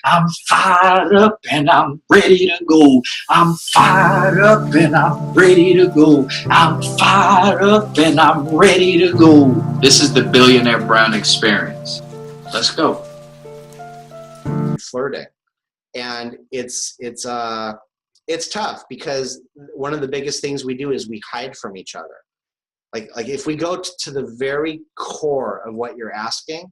I'm fired up and I'm ready to go. I'm fired up and I'm ready to go. I'm fired up and I'm ready to go. This is the Billionaire Brown experience. Let's go. Flirting. And it's tough because one of the biggest things we do is we hide from each other. Like if we go to the very core of what you're asking,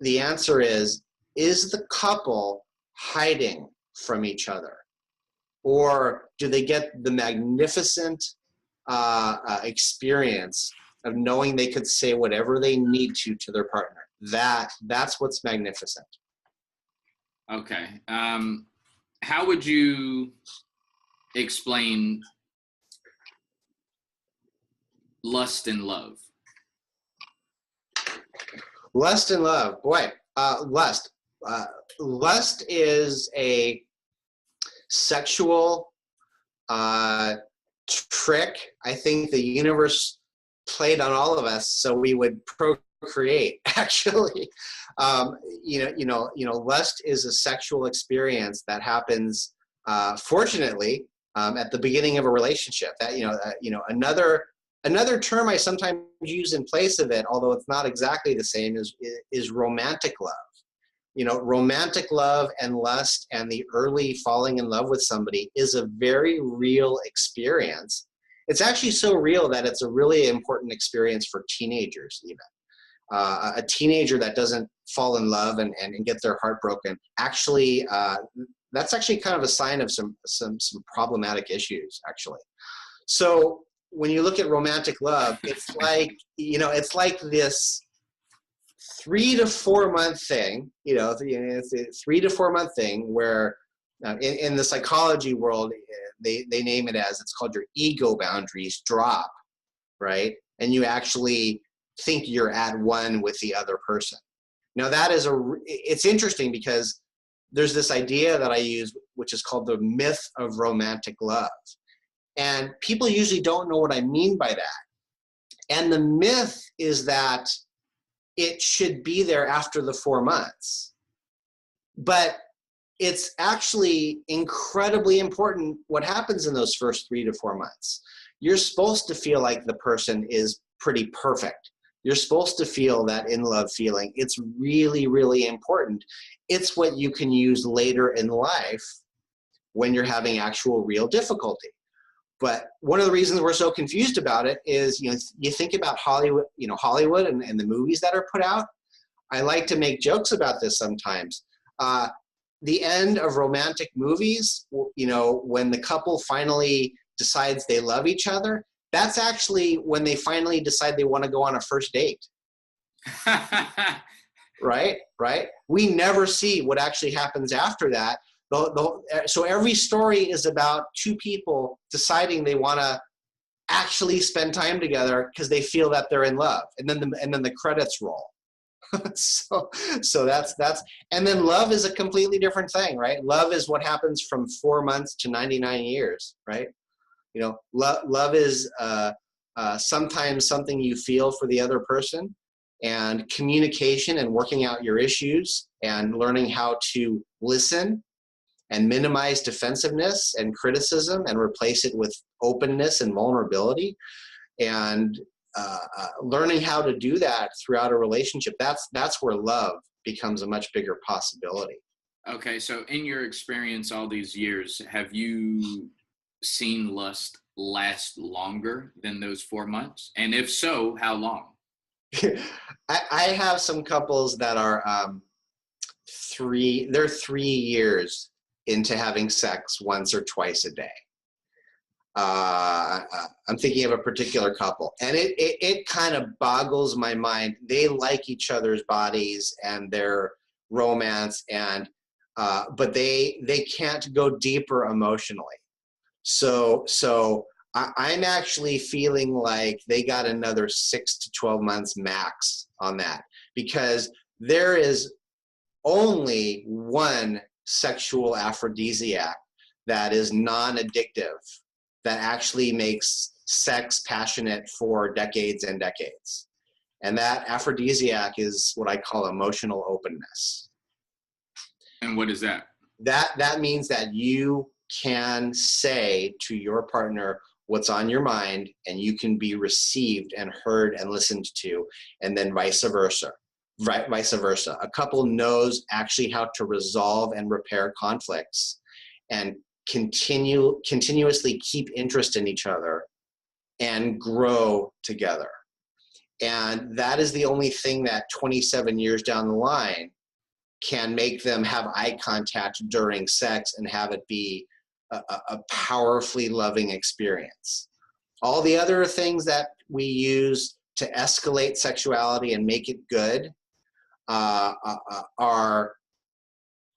the answer is the couple hiding from each other? Or do they get the magnificent experience of knowing they could say whatever they need to their partner? That's what's magnificent. Okay. How would you explain lust and love? Lust and love, boy. Lust. Lust is a sexual trick I think the universe played on all of us so we would procreate. Actually, lust is a sexual experience that happens, fortunately, at the beginning of a relationship. That another term I sometimes use in place of it, although it's not exactly the same, is romantic love. Romantic love and lust and the early falling in love with somebody is a very real experience. It's actually so real that it's a really important experience for teenagers even. A teenager that doesn't fall in love and get their heart broken, actually, that's actually kind of a sign of some problematic issues, actually. So when you look at romantic love, it's like this 3 to 4 month thing, it's a 3 to 4 month thing where in the psychology world, they name it as, it's called your ego boundaries drop, right? And you actually think you're at one with the other person. Now it's interesting because there's this idea that I use, which is called the myth of romantic love. And people usually don't know what I mean by that. And the myth is that it should be there after the 4 months. But it's actually incredibly important what happens in those first 3 to 4 months. You're supposed to feel like the person is pretty perfect. You're supposed to feel that in love feeling. It's really, really important. It's what you can use later in life when you're having actual real difficulty. But one of the reasons we're so confused about it is, you think about Hollywood, and the movies that are put out. I like to make jokes about this sometimes. The end of romantic movies, when the couple finally decides they love each other, that's actually when they finally decide they want to go on a first date. Right? We never see what actually happens after that. So every story is about two people deciding they want to actually spend time together because they feel that they're in love, and then the credits roll. so that's and then love is a completely different thing, right? Love is what happens from 4 months to 99 years, right? Love is sometimes something you feel for the other person, and communication and working out your issues and learning how to listen and minimize defensiveness and criticism and replace it with openness and vulnerability, and learning how to do that throughout a relationship. That's where love becomes a much bigger possibility. Okay, so in your experience all these years, have you seen lust last longer than those 4 months? And if so, how long? I have some couples that are 3 years into having sex once or twice a day. I'm thinking of a particular couple, and it kind of boggles my mind. They like each other's bodies and their romance, and but they can't go deeper emotionally. So I'm actually feeling like they got another 6 to 12 months max on that, because there is only one sexual aphrodisiac that is non-addictive, that actually makes sex passionate for decades and decades. And that aphrodisiac is what I call emotional openness. And And what is that? That means that you can say to your partner what's on your mind, and you can be received and heard and listened to, and then vice versa. Right, vice versa. A couple knows actually how to resolve and repair conflicts and continuously keep interest in each other and grow together. And that is the only thing that 27 years down the line can make them have eye contact during sex and have it be a powerfully loving experience. All the other things that we use to escalate sexuality and make it good are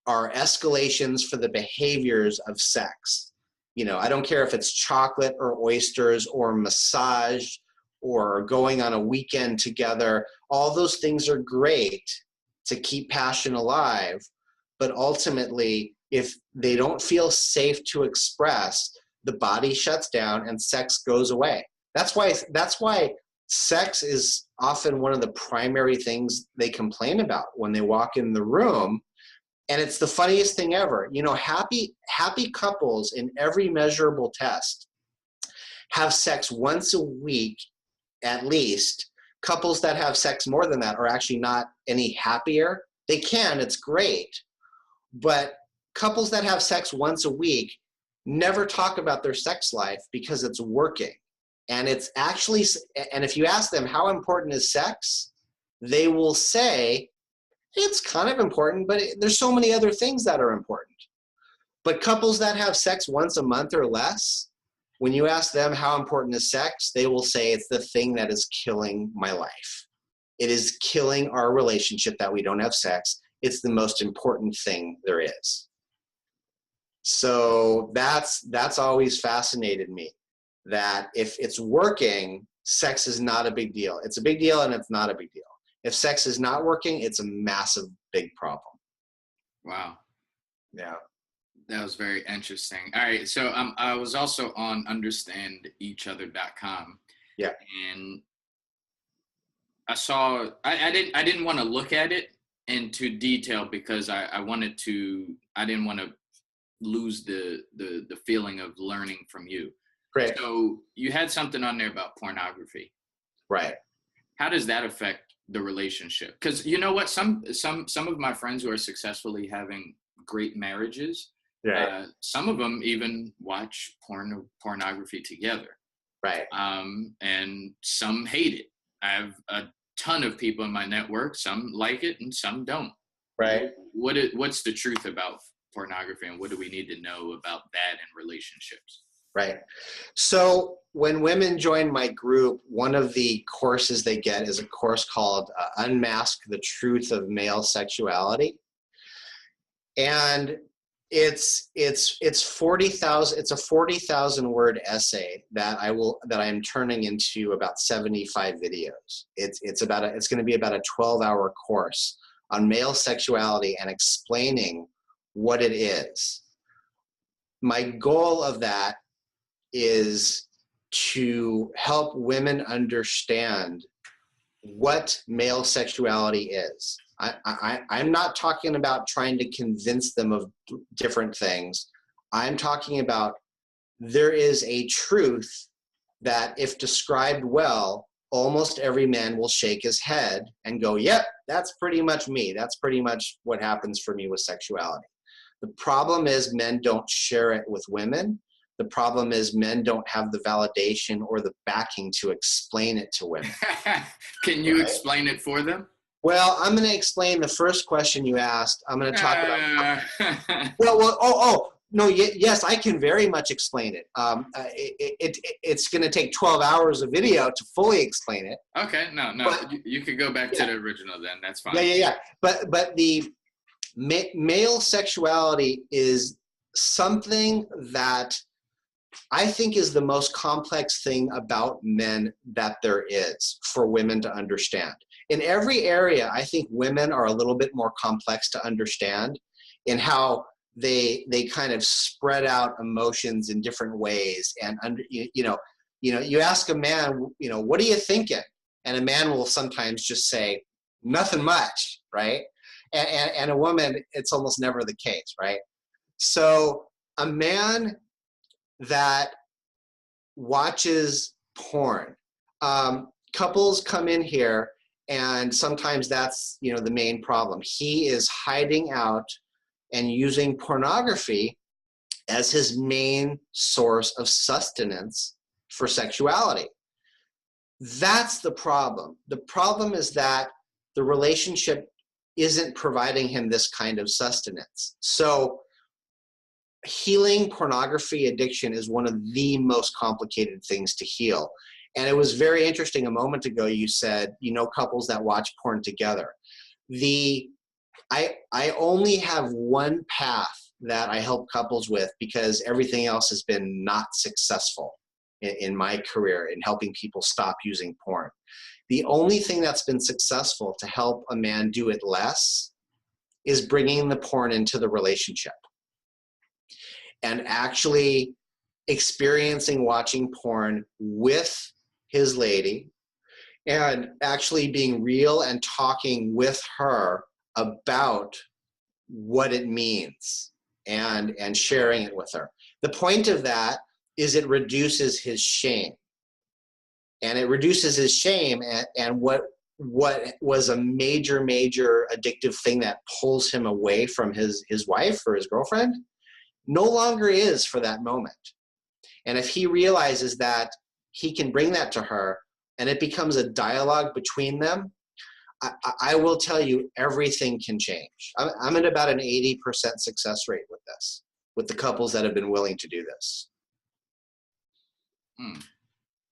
escalations for the behaviors of sex. You know, I don't care if it's chocolate or oysters or massage or going on a weekend together. All those things are great to keep passion alive, but ultimately, if they don't feel safe to express, the body shuts down and sex goes away. That's why sex is often one of the primary things they complain about when they walk in the room. And it's the funniest thing ever. You know, happy couples in every measurable test have sex once a week at least. Couples that have sex more than that are actually not any happier. They can, it's great. But couples that have sex once a week never talk about their sex life because it's working. And it's actually, and if you ask them how important is sex, they will say it's kind of important, but there's so many other things that are important. But couples that have sex once a month or less, when you ask them how important is sex, they will say it's the thing that is killing my life. It is killing our relationship that we don't have sex. It's the most important thing there is. So that's always fascinated me, that if it's working, sex is not a big deal. It's a big deal and it's not a big deal. If sex is not working, it's a massive, big problem. Wow. Yeah. That was very interesting. All right. So I was also on understandeachother.com. Yeah. And I saw, I didn't want to look at it into detail because I didn't want to lose the feeling of learning from you. Great. So you had something on there about pornography. Right. How does that affect the relationship? Because you know what, some of my friends who are successfully having great marriages, Right. some of them even watch pornography together. Right. And some hate it. I have a ton of people in my network. Some like it and some don't. Right. What's the truth about pornography, and what do we need to know about that in relationships? Right. So when women join my group, one of the courses they get is a course called Unmask the Truth of Male Sexuality. And it's 40,000, it's a 40,000 word essay that I am turning into about 75 videos. It's going to be about a 12-hour course on male sexuality and explaining what it is. My goal of that is to help women understand what male sexuality is. I'm not talking about trying to convince them of different things. I'm talking about there is a truth that, if described well, almost every man will shake his head and go, yep, that's pretty much me. That's pretty much what happens for me with sexuality. The problem is men don't share it with women. The problem is men don't have the validation or the backing to explain it to women. Can you explain it for them? Well, I'm going to explain the first question you asked. I'm going to talk about. Yes, I can very much explain it. It's going to take 12 hours of video to fully explain it. Okay, no, but, you could go back to the original then. That's fine. Yeah. But the male sexuality is something that I think is the most complex thing about men that there is for women to understand. In every area, I think women are a little bit more complex to understand in how they kind of spread out emotions in different ways. And you ask a man, what are you thinking? And a man will sometimes just say, nothing much, right? And a woman, it's almost never the case, right? So a man that watches porn, couples come in here, and sometimes that's, you know, the main problem. He is hiding out and using pornography as his main source of sustenance for sexuality. That's the problem. The problem is that the relationship isn't providing him this kind of sustenance. So healing pornography addiction is one of the most complicated things to heal. And it was very interesting a moment ago, you said, you know, couples that watch porn together. I only have one path that I help couples with, because everything else has been not successful in my career in helping people stop using porn. The only thing that's been successful to help a man do it less is bringing the porn into the relationship and actually experiencing watching porn with his lady and actually being real and talking with her about what it means and sharing it with her. The point of that is it reduces his shame. And it reduces his shame, and what was a major addictive thing that pulls him away from his wife or his girlfriend no longer is for that moment. And if he realizes that he can bring that to her and it becomes a dialogue between them, I will tell you, everything can change. I'm at about an 80% success rate with this, with the couples that have been willing to do this.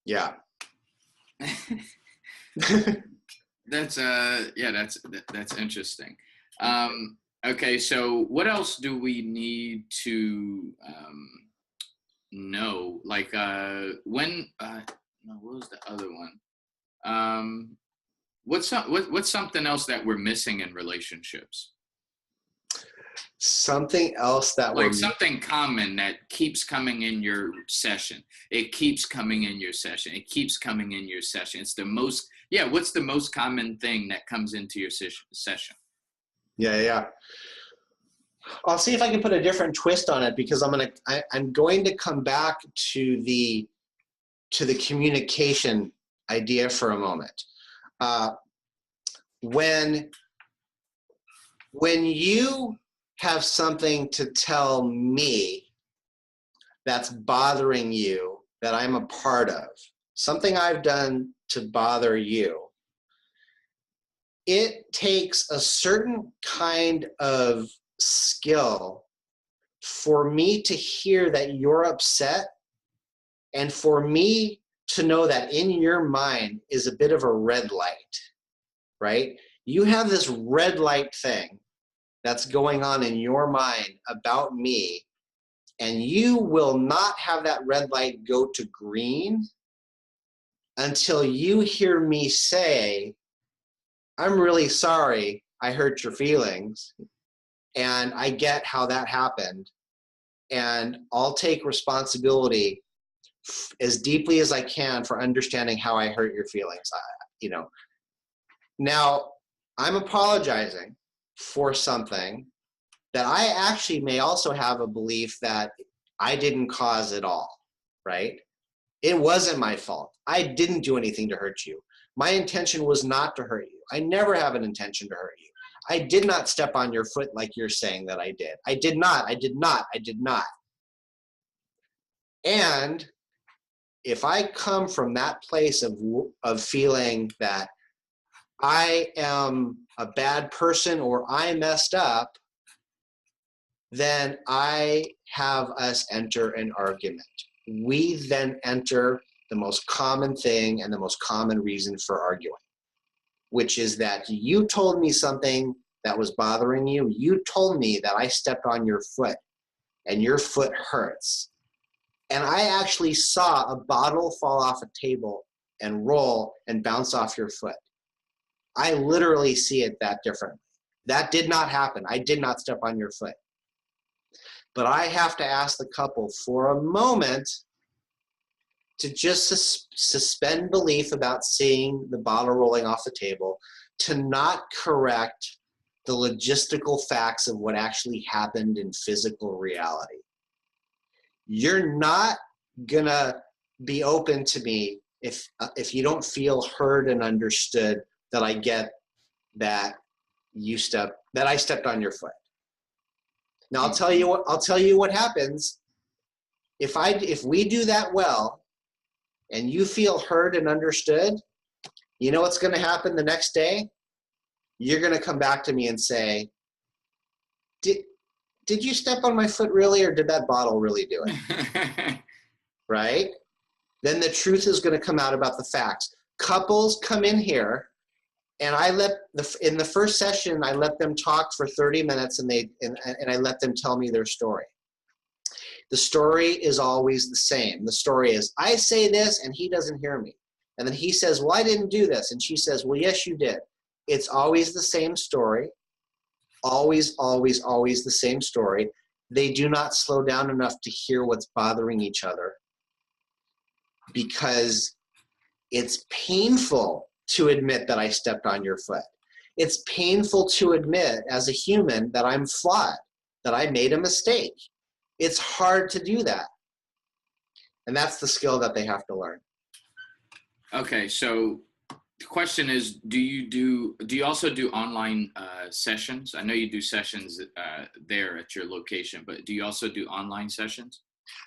Yeah. That's interesting. Okay, so what else do we need to know? Like when no, what was the other one? What's something else that we're missing in relationships? Something else that like something common that keeps coming in your session. It keeps coming in your session. It keeps coming in your session. It's the most, what's the most common thing that comes into your session? Yeah. I'll see if I can put a different twist on it, because I'm going to come back to the communication idea for a moment. When you have something to tell me that's bothering you, that I'm a part of, something I've done to bother you, it takes a certain kind of skill for me to hear that you're upset, and for me to know that in your mind is a bit of a red light, right? You have this red light thing that's going on in your mind about me, and you will not have that red light go to green until you hear me say, I'm really sorry I hurt your feelings, and I get how that happened, and I'll take responsibility as deeply as I can for understanding how I hurt your feelings. Now I'm apologizing for something that I actually may also have a belief that I didn't cause at all, right? It wasn't my fault. I didn't do anything to hurt you. My intention was not to hurt you. I never have an intention to hurt you. I did not step on your foot like you're saying that I did. I did not. And if I come from that place of feeling that I am a bad person or I messed up, then I have us enter an argument. We then enter the most common thing and the most common reason for arguing, which is that you told me something that was bothering you. You told me that I stepped on your foot and your foot hurts. And I actually saw a bottle fall off a table and roll and bounce off your foot. I literally see it that differently. That did not happen. I did not step on your foot. But I have to ask the couple for a moment to just suspend belief about seeing the bottle rolling off the table, to not correct the logistical facts of what actually happened in physical reality. You're not gonna be open to me if you don't feel heard and understood that I get that I stepped on your foot. Now I'll tell you what happens if we do that well and you feel heard and understood. You know what's going to happen the next day? You're going to come back to me and say, did you step on my foot really, or did that bottle really do it? Right? Then the truth is going to come out about the facts. Couples come in here, and in the first session, I let them talk for 30 minutes, and I let them tell me their story. The story is always the same. The story is, I say this, and he doesn't hear me. And then he says, well, I didn't do this. And she says, well, yes, you did. It's always the same story. Always, always, always the same story. They do not slow down enough to hear what's bothering each other, because it's painful to admit that I stepped on your foot. It's painful to admit as a human that I'm flawed, that I made a mistake. It's hard to do that. And that's the skill that they have to learn. Okay, so the question is, do you also do online sessions? I know you do sessions there at your location, but do you also do online sessions?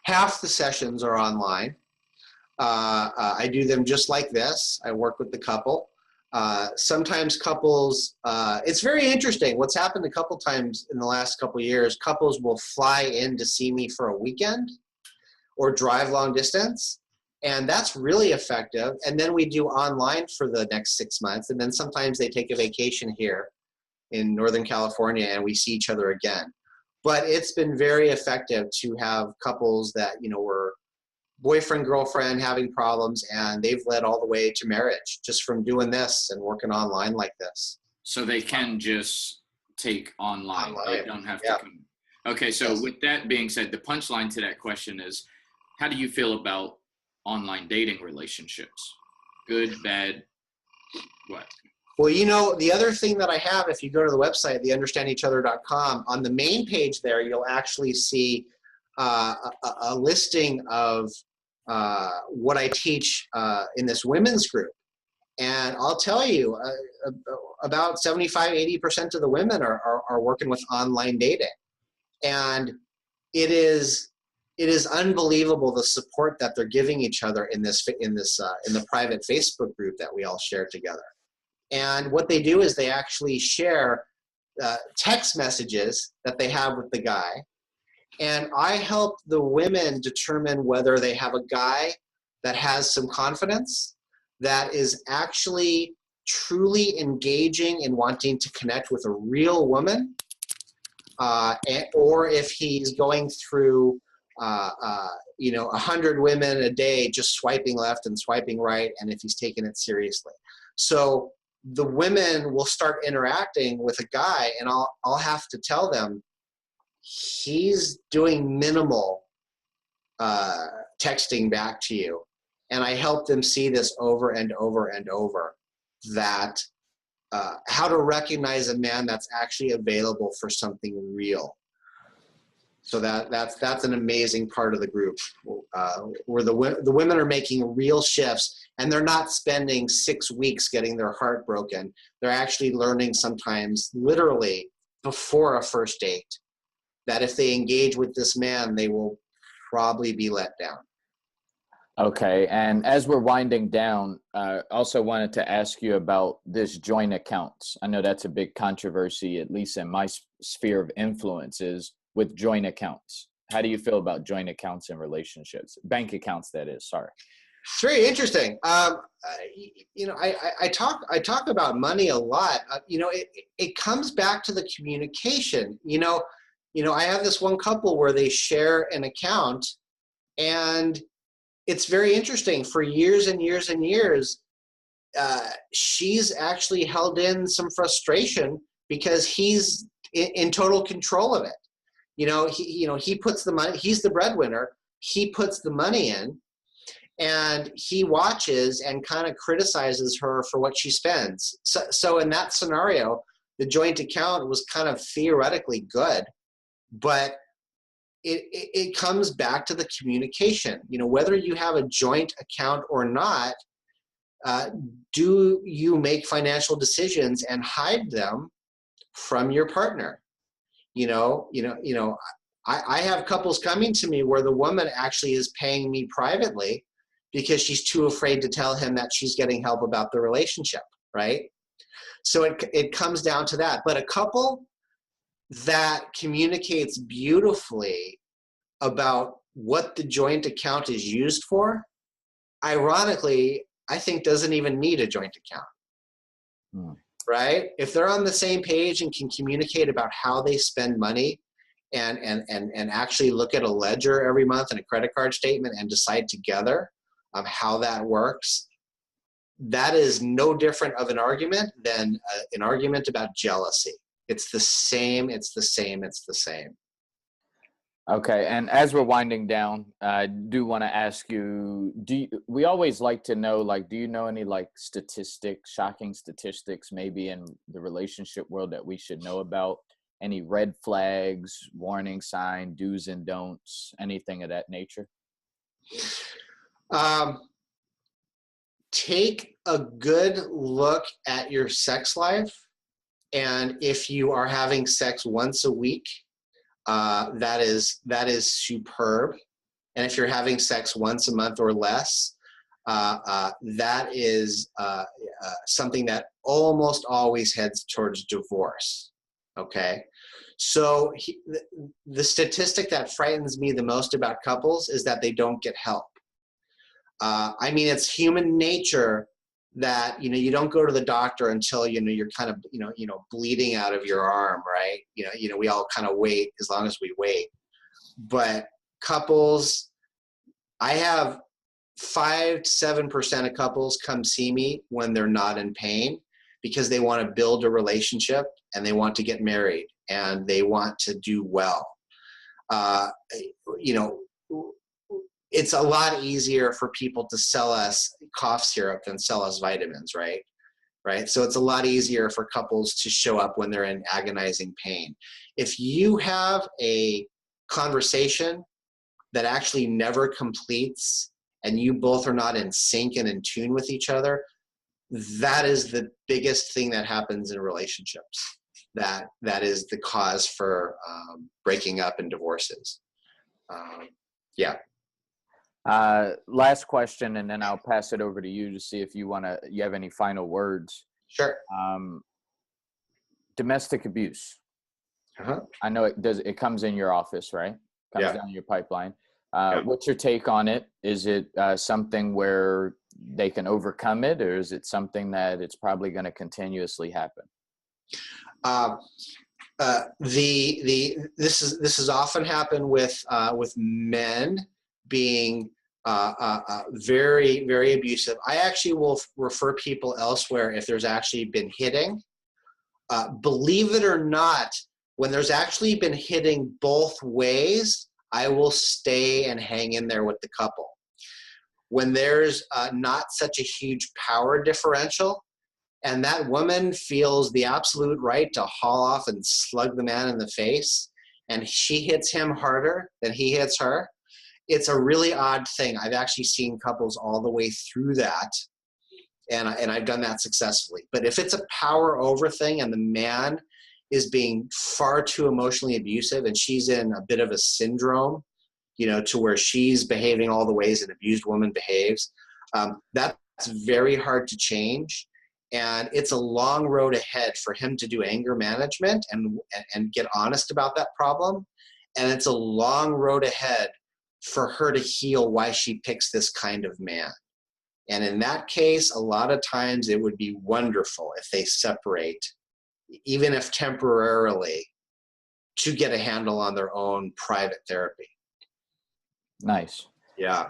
Half the sessions are online. I do them just like this. I work with the couple. Sometimes couples, it's very interesting. What's happened a couple times in the last couple of years, couples will fly in to see me for a weekend or drive long distance. And that's really effective. And then we do online for the next 6 months. And then sometimes they take a vacation here in Northern California and we see each other again. But it's been very effective to have couples that, were boyfriend, girlfriend, having problems, and they've led all the way to marriage just from doing this and working online like this. So they can just take online. They don't have to come. Okay, so Yes. With that being said, the punchline to that question is, how do you feel about online dating relationships? Good, bad, what? Well, the other thing that I have, if you go to the website, theunderstandeachather.com, on the main page there, you'll actually see a listing of what I teach in this women's group. And I'll tell you, about 75, 80% of the women are working with online dating. And it is unbelievable the support that they're giving each other in the private Facebook group that we all share together. And what they do is they actually share text messages that they have with the guy. And I help the women determine whether they have a guy that has some confidence, that is actually truly engaging in wanting to connect with a real woman, or if he's going through 100 women a day just swiping left and swiping right, and if he's taking it seriously. So the women will start interacting with a guy, and I'll have to tell them, he's doing minimal texting back to you. And I help them see this over and over and over, that how to recognize a man that's actually available for something real. So that's an amazing part of the group, where the women are making real shifts, and they're not spending 6 weeks getting their heart broken. They're actually learning sometimes, literally, before a first date, that if they engage with this man, they will probably be let down. Okay, and as we're winding down, also wanted to ask you about this joint accounts. I know that's a big controversy, at least in my sphere of influence, is with joint accounts. How do you feel about joint accounts in relationships? Bank accounts, that is, sorry. It's very interesting. I talk about money a lot. It comes back to the communication. I have this one couple where they share an account, and it's very interesting. For years and years and years, she's actually held in some frustration because he's in total control of it. He puts the money. He's the breadwinner. He puts the money in, and he watches and kind of criticizes her for what she spends. So in that scenario, the joint account was kind of theoretically good, but it comes back to the communication. You know, whether you have a joint account or not, do you make financial decisions and hide them from your partner? I have couples coming to me where the woman actually is paying me privately because she's too afraid to tell him that she's getting help about the relationship, right? So it comes down to that. But a couple that communicates beautifully about what the joint account is used for, ironically, I think doesn't even need a joint account. Right? If they're on the same page and can communicate about how they spend money and actually look at a ledger every month and a credit card statement and decide together how that works, that is no different of an argument than an argument about jealousy. It's the same, it's the same, it's the same. Okay, and as we're winding down, I do want to ask you, we always like to know, like, do you know any like statistics, shocking statistics maybe in the relationship world that we should know about? Any red flags, warning sign, do's and don'ts, anything of that nature? Take a good look at your sex life, and if you are having sex once a week, that is superb. And if you're having sex once a month or less, that is something that almost always heads towards divorce. Okay, so the statistic that frightens me the most about couples is that they don't get help. I mean, it's human nature that, you don't go to the doctor until, you're kind of, bleeding out of your arm, right? We all kind of wait as long as we wait. But couples, I have 5 to 7% of couples come see me when they're not in pain because they want to build a relationship and they want to get married and they want to do well. It's a lot easier for people to sell us cough syrup than sell us vitamins, right? Right. So it's a lot easier for couples to show up when they're in agonizing pain. If you have a conversation that actually never completes and you both are not in sync and in tune with each other, that is the biggest thing that happens in relationships. That is the cause for breaking up and divorces. Yeah. Last question, and then I'll pass it over to you to see if you have any final words. Sure. Domestic abuse. Uh-huh. I know it comes in your office, right? Comes down your pipeline. Yeah. What's your take on it? Is it something where they can overcome it, or is it something that it's probably going to continuously happen? This is often happened with men being very, very abusive. I actually will refer people elsewhere if there's actually been hitting. Believe it or not, when there's actually been hitting both ways, I will stay and hang in there with the couple. When there's not such a huge power differential, and that woman feels the absolute right to haul off and slug the man in the face, and she hits him harder than he hits her, it's a really odd thing. I've actually seen couples all the way through that, and I've done that successfully. But if it's a power over thing and the man is being far too emotionally abusive and she's in a bit of a syndrome, to where she's behaving all the ways an abused woman behaves, that's very hard to change. And it's a long road ahead for him to do anger management and get honest about that problem. And it's a long road ahead for her to heal why she picks this kind of man. And in that case, a lot of times it would be wonderful if they separate, even if temporarily, to get a handle on their own private therapy. Nice. Yeah.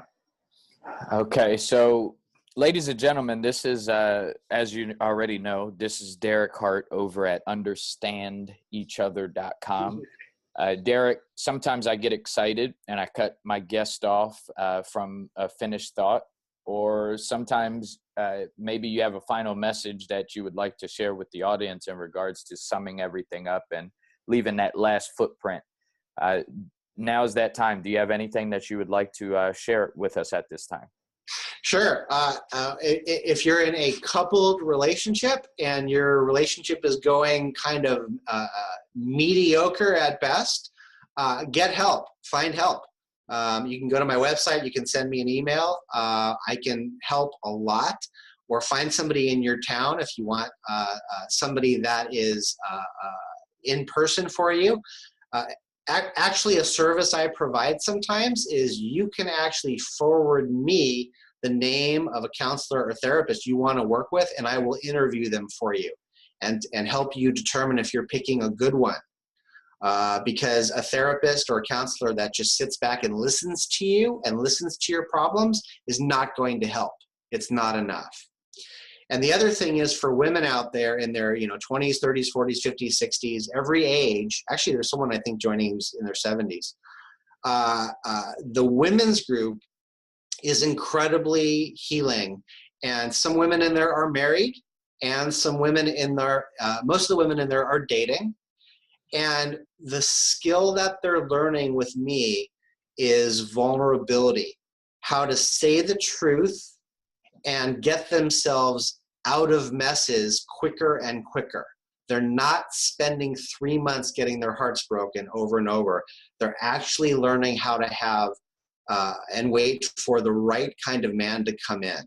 Okay, so ladies and gentlemen, this is, as you already know, this is Derek Hart over at understandeachother.com. Derek, sometimes I get excited and I cut my guest off from a finished thought. or sometimes maybe you have a final message that you would like to share with the audience in regards to summing everything up and leaving that last footprint. Now's that time. Do you have anything that you would like to share with us at this time? Sure. If you're in a coupled relationship and your relationship is going kind of mediocre at best, get help. Find help. You can go to my website. You can send me an email. I can help a lot. Or find somebody in your town if you want somebody that is in person for you. Actually, a service I provide sometimes is you can actually forward me the name of a counselor or therapist you want to work with, and I will interview them for you and help you determine if you're picking a good one. Because a therapist or a counselor that just sits back and listens to you and listens to your problems is not going to help. It's not enough. And the other thing is for women out there in their 20s, 30s, 40s, 50s, 60s, every age, actually there's someone I think joining who's in their 70s. The women's group is incredibly healing. And some women in there are married, and some women in there, most of the women in there are dating. And the skill that they're learning with me is vulnerability, how to say the truth and get themselves out of messes quicker and quicker. They're not spending 3 months getting their hearts broken over and over. They're actually learning how to have and wait for the right kind of man to come in.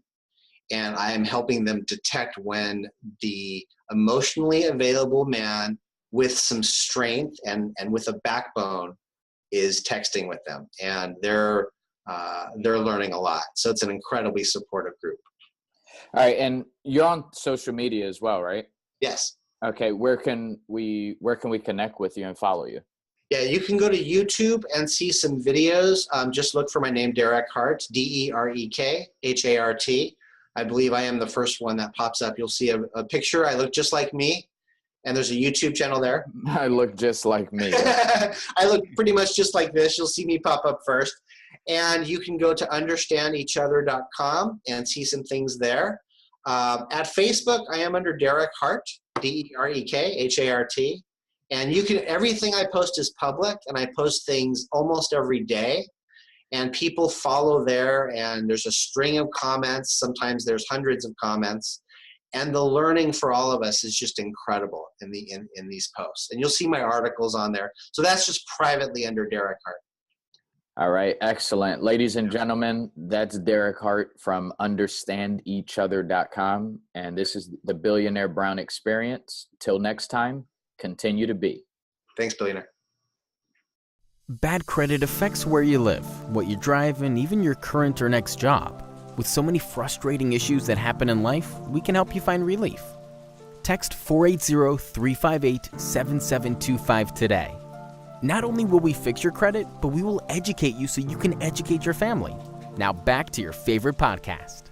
And I am helping them detect when the emotionally available man with some strength and with a backbone is texting with them. And they're learning a lot. So it's an incredibly supportive group. All right. And you're on social media as well, right? Yes. Okay. Where can we connect with you and follow you? Yeah, you can go to YouTube and see some videos. Just look for my name, Derek Hart, DEREK, HART. I believe I am the first one that pops up. You'll see a picture. I look just like me. And there's a YouTube channel there. I look just like me. I look pretty much just like this. You'll see me pop up first. And you can go to understandeachother.com and see some things there. At Facebook, I am under Derek Hart, DEREK, HART. And you can, everything I post is public, and I post things almost every day. And people follow there, and there's a string of comments. Sometimes there's hundreds of comments. And the learning for all of us is just incredible in these posts. And you'll see my articles on there. So that's just privately under Derek Hart. All right. Excellent. Ladies and gentlemen, that's Derek Hart from understandeachother.com. And this is the Billionaire Brown Experience. Till next time, continue to be. Thanks, Billionaire. Bad credit affects where you live, what you drive, and even your current or next job. With so many frustrating issues that happen in life, we can help you find relief. Text 480-358-7725 today. Not only will we fix your credit, but we will educate you so you can educate your family. Now back to your favorite podcast.